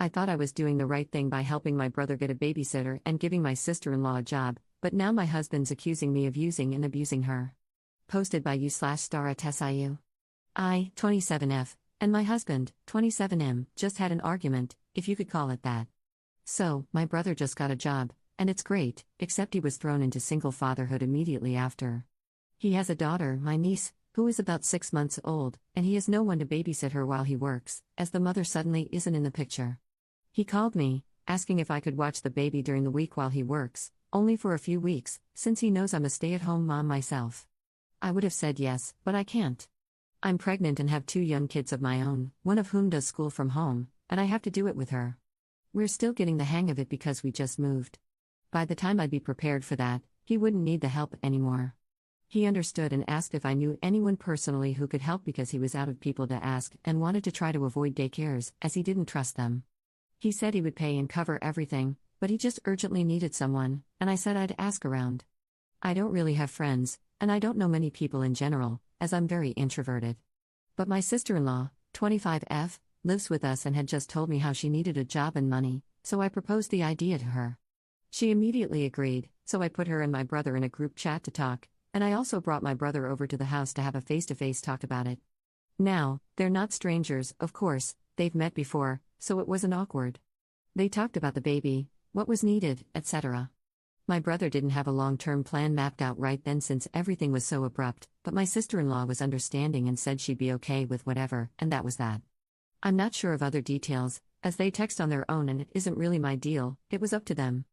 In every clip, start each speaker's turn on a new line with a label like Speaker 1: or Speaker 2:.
Speaker 1: I thought I was doing the right thing by helping my brother get a babysitter and giving my sister-in-law a job, but now my husband's accusing me of using and abusing her. Posted by u/Stara I, 27F, and my husband, 27M, just had an argument, if you could call it that. So, my brother just got a job, and it's great, except he was thrown into single fatherhood immediately after. He has a daughter, my niece, who is about 6 months old, and he has no one to babysit her while he works, as the mother suddenly isn't in the picture. He called me, asking if I could watch the baby during the week while he works, only for a few weeks, since he knows I'm a stay-at-home mom myself. I would have said yes, but I can't. I'm pregnant and have 2 young kids of my own, one of whom does school from home, and I have to do it with her. We're still getting the hang of it because we just moved. By the time I'd be prepared for that, he wouldn't need the help anymore. He understood and asked if I knew anyone personally who could help because he was out of people to ask and wanted to try to avoid daycares, as he didn't trust them. He said he would pay and cover everything, but he just urgently needed someone, and I said I'd ask around. I don't really have friends, and I don't know many people in general, as I'm very introverted. But my sister-in-law, 25F, lives with us and had just told me how she needed a job and money, so I proposed the idea to her. She immediately agreed, so I put her and my brother in a group chat to talk, and I also brought my brother over to the house to have a face-to-face talk about it. Now, they're not strangers, of course, they've met before, so it wasn't awkward. They talked about the baby, what was needed, etc. My brother didn't have a long-term plan mapped out right then since everything was so abrupt, but my sister-in-law was understanding and said she'd be okay with whatever, and that was that. I'm not sure of other details, as they text on their own and it isn't really my deal, it was up to them.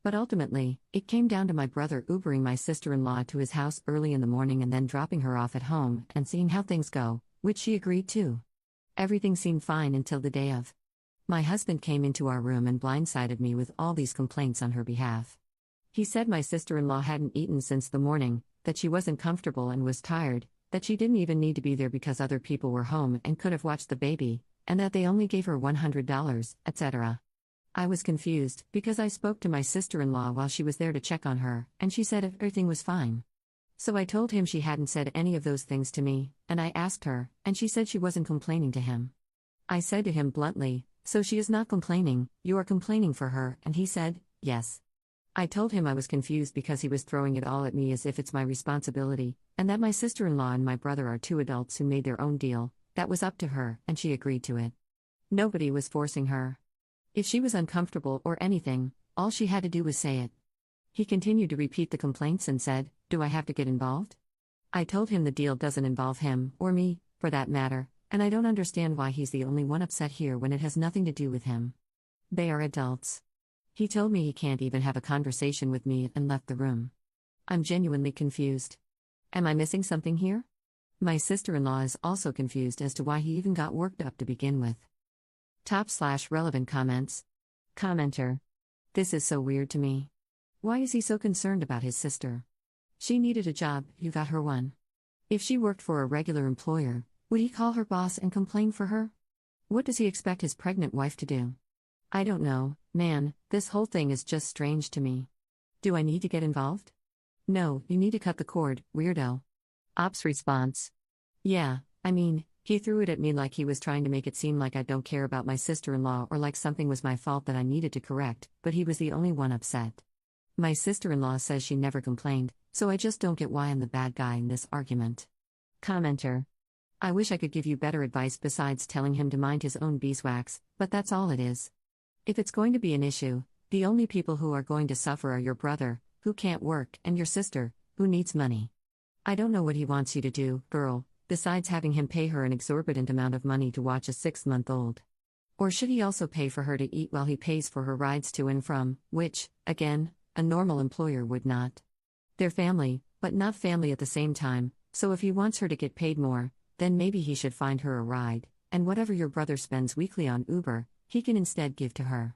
Speaker 1: But ultimately, it came down to my brother Ubering my sister-in-law to his house early in the morning and then dropping her off at home and seeing how things go, which she agreed to. Everything seemed fine until the day of. My husband came into our room and blindsided me with all these complaints on her behalf. He said my sister-in-law hadn't eaten since the morning, that she wasn't comfortable and was tired, that she didn't even need to be there because other people were home and could have watched the baby, and that they only gave her $100, etc. I was confused, because I spoke to my sister-in-law while she was there to check on her, and she said everything was fine. So I told him she hadn't said any of those things to me, and I asked her, and she said she wasn't complaining to him. I said to him bluntly, "So she is not complaining, you are complaining for her," and he said, "Yes." I told him I was confused because he was throwing it all at me as if it's my responsibility, and that my sister-in-law and my brother are 2 adults who made their own deal, that was up to her, and she agreed to it. Nobody was forcing her. If she was uncomfortable or anything, all she had to do was say it. He continued to repeat the complaints and said, "Do I have to get involved?" I told him the deal doesn't involve him, or me, for that matter, and I don't understand why he's the only one upset here when it has nothing to do with him. They are adults. He told me he can't even have a conversation with me and left the room. I'm genuinely confused. Am I missing something here? My sister-in-law is also confused as to why he even got worked up to begin with. Top/relevant comments. Commenter. This is so weird to me. Why is he so concerned about his sister? She needed a job, you got her one. If she worked for a regular employer, would he call her boss and complain for her? What does he expect his pregnant wife to do? I don't know, man, this whole thing is just strange to me. Do I need to get involved? No, you need to cut the cord, weirdo. Ops response. Yeah, I mean, he threw it at me like he was trying to make it seem like I don't care about my sister-in-law or like something was my fault that I needed to correct, but he was the only one upset. My sister-in-law says she never complained, so I just don't get why I'm the bad guy in this argument. Commenter. I wish I could give you better advice besides telling him to mind his own beeswax, but that's all it is. If it's going to be an issue, the only people who are going to suffer are your brother, who can't work, and your sister, who needs money. I don't know what he wants you to do, girl, besides having him pay her an exorbitant amount of money to watch a 6-month-old. Or should he also pay for her to eat while he pays for her rides to and from, which, again, a normal employer would not. They're family, but not family at the same time, so if he wants her to get paid more, then maybe he should find her a ride, and whatever your brother spends weekly on Uber, he can instead give to her.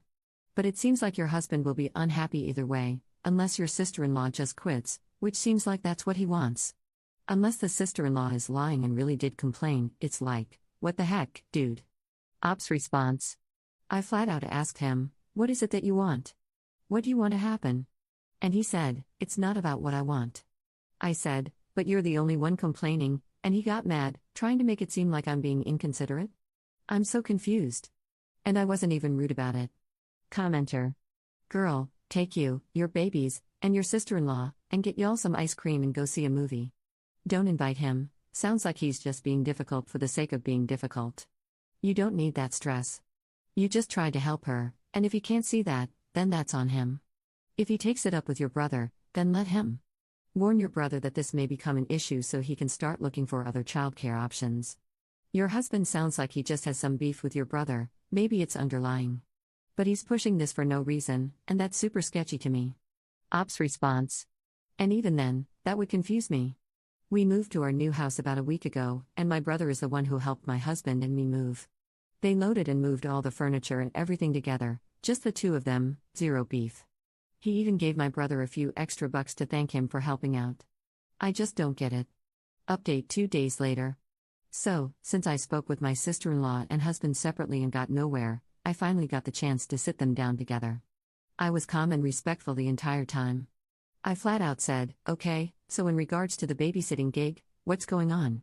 Speaker 1: But it seems like your husband will be unhappy either way, unless your sister-in-law just quits, which seems like that's what he wants. Unless the sister-in-law is lying and really did complain, it's like, what the heck, dude? Ops response. I flat out asked him, what is it that you want? What do you want to happen? And he said, it's not about what I want. I said, but you're the only one complaining, and he got mad, trying to make it seem like I'm being inconsiderate. I'm so confused. And I wasn't even rude about it. Commenter. Girl, take you, your babies, and your sister-in-law, and get y'all some ice cream and go see a movie. Don't invite him, sounds like he's just being difficult for the sake of being difficult. You don't need that stress. You just tried to help her, and if he can't see that, then that's on him. If he takes it up with your brother, then let him. Warn your brother that this may become an issue so he can start looking for other childcare options. Your husband sounds like he just has some beef with your brother, maybe it's underlying. But he's pushing this for no reason, and that's super sketchy to me. Ops response. And even then, that would confuse me. We moved to our new house about a week ago, and my brother is the one who helped my husband and me move. They loaded and moved all the furniture and everything together, just the two of them, zero beef. He even gave my brother a few extra bucks to thank him for helping out. I just don't get it. Update 2 days later. So, since I spoke with my sister-in-law and husband separately and got nowhere, I finally got the chance to sit them down together. I was calm and respectful the entire time. I flat out said, okay, so in regards to the babysitting gig, what's going on?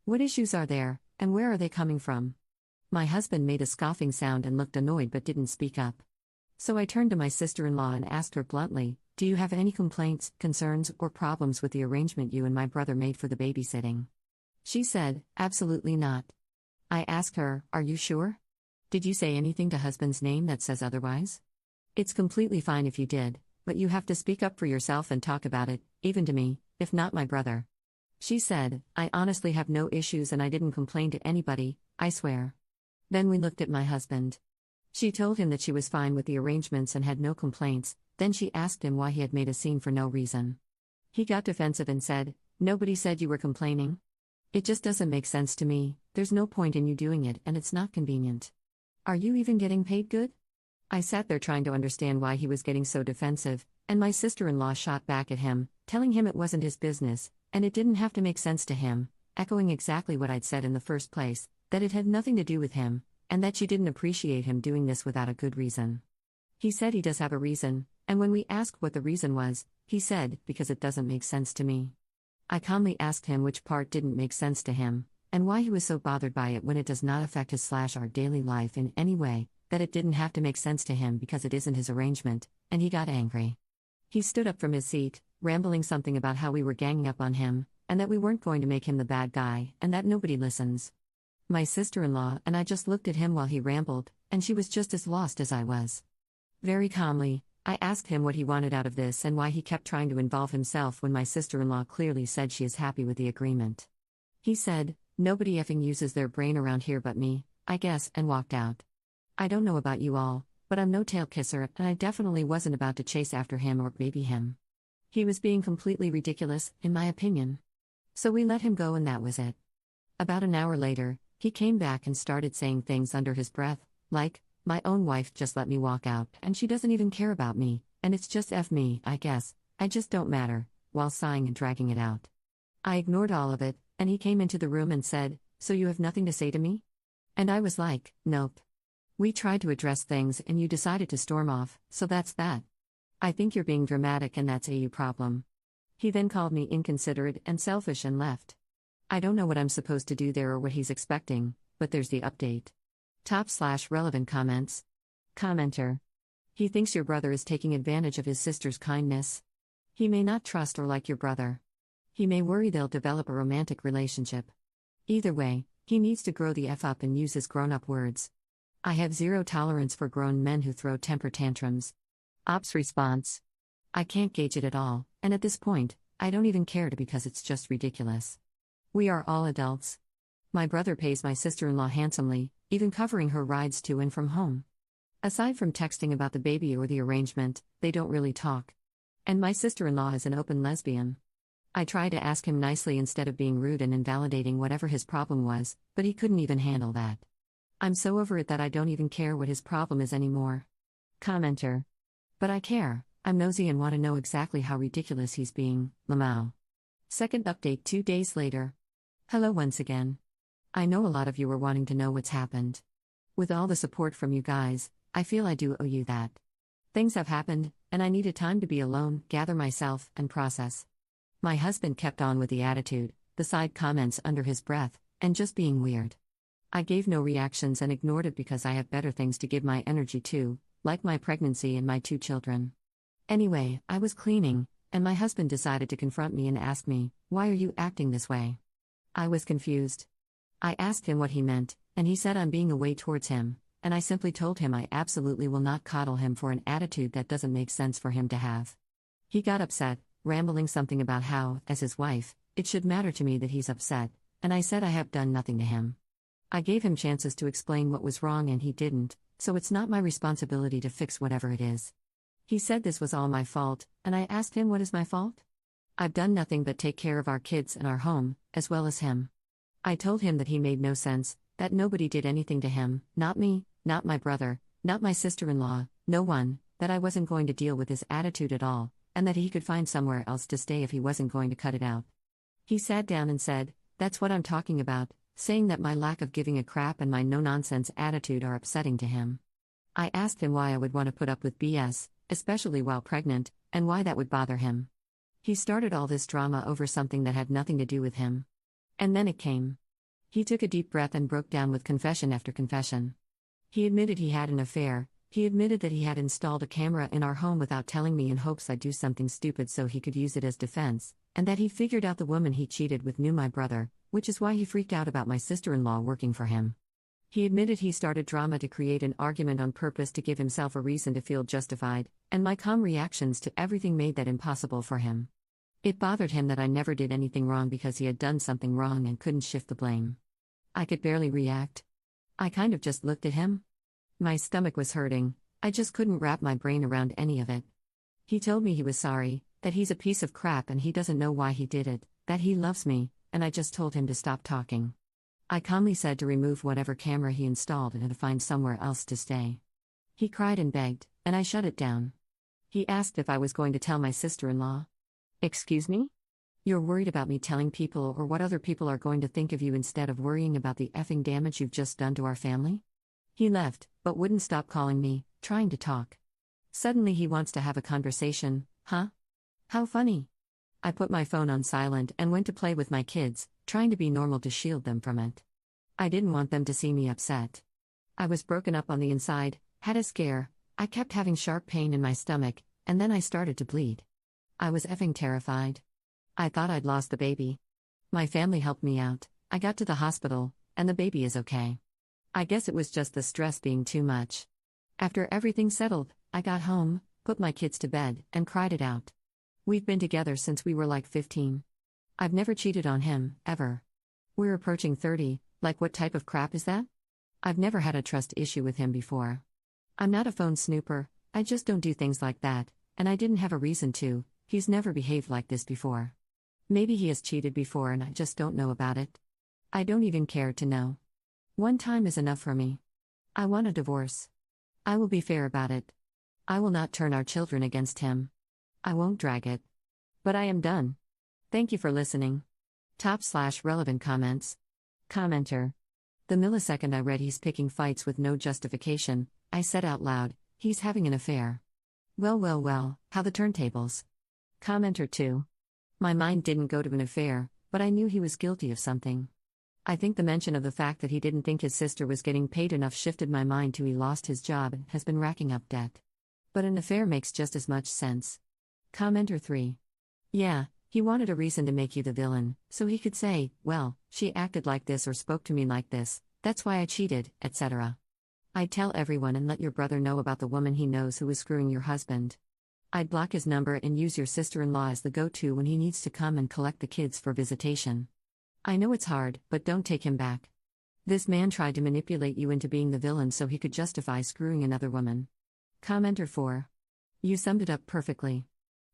Speaker 1: What issues are there, and where are they coming from? My husband made a scoffing sound and looked annoyed but didn't speak up. So I turned to my sister-in-law and asked her bluntly, do you have any complaints, concerns, or problems with the arrangement you and my brother made for the babysitting? She said, absolutely not. I asked her, are you sure? Did you say anything to husband's name that says otherwise? It's completely fine if you did, but you have to speak up for yourself and talk about it, even to me, if not my brother. She said, I honestly have no issues and I didn't complain to anybody, I swear. Then we looked at my husband. She told him that she was fine with the arrangements and had no complaints, then she asked him why he had made a scene for no reason. He got defensive and said, nobody said you were complaining. It just doesn't make sense to me, there's no point in you doing it and it's not convenient. Are you even getting paid good? I sat there trying to understand why he was getting so defensive, and my sister-in-law shot back at him, telling him it wasn't his business, and it didn't have to make sense to him, echoing exactly what I'd said in the first place, that it had nothing to do with him, and that she didn't appreciate him doing this without a good reason. He said he does have a reason, and when we asked what the reason was, he said, because it doesn't make sense to me. I calmly asked him which part didn't make sense to him, and why he was so bothered by it when it does not affect his/our daily life in any way, that it didn't have to make sense to him because it isn't his arrangement, and he got angry. He stood up from his seat, rambling something about how we were ganging up on him, and that we weren't going to make him the bad guy, and that nobody listens. My sister-in-law and I just looked at him while he rambled, and she was just as lost as I was. Very calmly, I asked him what he wanted out of this and why he kept trying to involve himself when my sister-in-law clearly said she is happy with the agreement. He said, nobody effing uses their brain around here but me, I guess, and walked out. I don't know about you all, but I'm no tail kisser and I definitely wasn't about to chase after him or baby him. He was being completely ridiculous, in my opinion. So we let him go and that was it. About an hour later, he came back and started saying things under his breath, like, my own wife just let me walk out and she doesn't even care about me, and it's just F me, I guess, I just don't matter, while sighing and dragging it out. I ignored all of it, and he came into the room and said, so you have nothing to say to me? And I was like, nope. We tried to address things and you decided to storm off, so that's that. I think you're being dramatic and that's a you problem. He then called me inconsiderate and selfish and left. I don't know what I'm supposed to do there or what he's expecting, but there's the update. Top/relevant comments. Commenter. He thinks your brother is taking advantage of his sister's kindness. He may not trust or like your brother. He may worry they'll develop a romantic relationship. Either way, he needs to grow the F up and use his grown-up words. I have zero tolerance for grown men who throw temper tantrums. Ops response. I can't gauge it at all, and at this point, I don't even care because it's just ridiculous. We are all adults. My brother pays my sister-in-law handsomely, even covering her rides to and from home. Aside from texting about the baby or the arrangement, they don't really talk. And my sister-in-law is an open lesbian. I tried to ask him nicely instead of being rude and invalidating whatever his problem was, but he couldn't even handle that. I'm so over it that I don't even care what his problem is anymore. Commenter. But I care, I'm nosy and want to know exactly how ridiculous he's being, Lamau. Second update 2 days later. Hello once again. I know a lot of you were wanting to know what's happened. With all the support from you guys, I feel I do owe you that. Things have happened, and I needed time to be alone, gather myself, and process. My husband kept on with the attitude, the side comments under his breath, and just being weird. I gave no reactions and ignored it because I have better things to give my energy to, like my pregnancy and my 2 children. Anyway, I was cleaning, and my husband decided to confront me and ask me, "Why are you acting this way?" I was confused. I asked him what he meant, and he said I'm being a way towards him, and I simply told him I absolutely will not coddle him for an attitude that doesn't make sense for him to have. He got upset, rambling something about how, as his wife, it should matter to me that he's upset, and I said I have done nothing to him. I gave him chances to explain what was wrong and he didn't, so it's not my responsibility to fix whatever it is. He said this was all my fault, and I asked him what is my fault? I've done nothing but take care of our kids and our home, as well as him. I told him that he made no sense, that nobody did anything to him, not me, not my brother, not my sister-in-law, no one, that I wasn't going to deal with his attitude at all, and that he could find somewhere else to stay if he wasn't going to cut it out. He sat down and said, "That's what I'm talking about," saying that my lack of giving a crap and my no-nonsense attitude are upsetting to him. I asked him why I would want to put up with BS, especially while pregnant, and why that would bother him. He started all this drama over something that had nothing to do with him. And then it came. He took a deep breath and broke down with confession after confession. He admitted he had an affair. He admitted that he had installed a camera in our home without telling me in hopes I'd do something stupid so he could use it as defense, and that he figured out the woman he cheated with knew my brother, which is why he freaked out about my sister-in-law working for him. He admitted he started drama to create an argument on purpose to give himself a reason to feel justified, and my calm reactions to everything made that impossible for him. It bothered him that I never did anything wrong because he had done something wrong and couldn't shift the blame. I could barely react. I kind of just looked at him. My stomach was hurting, I just couldn't wrap my brain around any of it. He told me he was sorry, that he's a piece of crap and he doesn't know why he did it, that he loves me, and I just told him to stop talking. I calmly said to remove whatever camera he installed and to find somewhere else to stay. He cried and begged, and I shut it down. He asked if I was going to tell my sister-in-law. "Excuse me? You're worried about me telling people or what other people are going to think of you instead of worrying about the effing damage you've just done to our family?" He left, but wouldn't stop calling me, trying to talk. Suddenly he wants to have a conversation, huh? How funny. I put my phone on silent and went to play with my kids, trying to be normal to shield them from it. I didn't want them to see me upset. I was broken up on the inside, had a scare, I kept having sharp pain in my stomach, and then I started to bleed. I was effing terrified. I thought I'd lost the baby. My family helped me out, I got to the hospital, and the baby is okay. I guess it was just the stress being too much. After everything settled, I got home, put my kids to bed, and cried it out. We've been together since we were like 15. I've never cheated on him, ever. We're approaching 30, like what type of crap is that? I've never had a trust issue with him before. I'm not a phone snooper, I just don't do things like that, and I didn't have a reason to. He's never behaved like this before. Maybe he has cheated before and I just don't know about it. I don't even care to know. One time is enough for me. I want a divorce. I will be fair about it. I will not turn our children against him. I won't drag it. But I am done. Thank you for listening. /relevant comments. Commenter. The millisecond I read he's picking fights with no justification, I said out loud, he's having an affair. Well, how the turntables. Commenter 2. My mind didn't go to an affair, but I knew he was guilty of something. I think the mention of the fact that he didn't think his sister was getting paid enough shifted my mind to he lost his job and has been racking up debt. But an affair makes just as much sense. Commenter 3. Yeah, he wanted a reason to make you the villain, so he could say, well, she acted like this or spoke to me like this, that's why I cheated, etc. I'd tell everyone and let your brother know about the woman he knows who is screwing your husband. I'd block his number and use your sister-in-law as the go-to when he needs to come and collect the kids for visitation. I know it's hard, but don't take him back. This man tried to manipulate you into being the villain so he could justify screwing another woman. Commenter 4. You summed it up perfectly.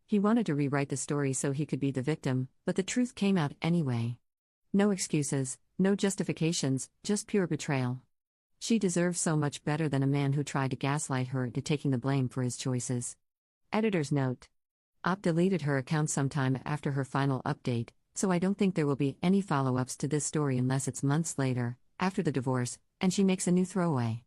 Speaker 1: He wanted to rewrite the story so he could be the victim, but the truth came out anyway. No excuses, no justifications, just pure betrayal. She deserves so much better than a man who tried to gaslight her into taking the blame for his choices. Editor's note. Op deleted her account sometime after her final update, so I don't think there will be any follow-ups to this story unless it's months later, after the divorce, and she makes a new throwaway.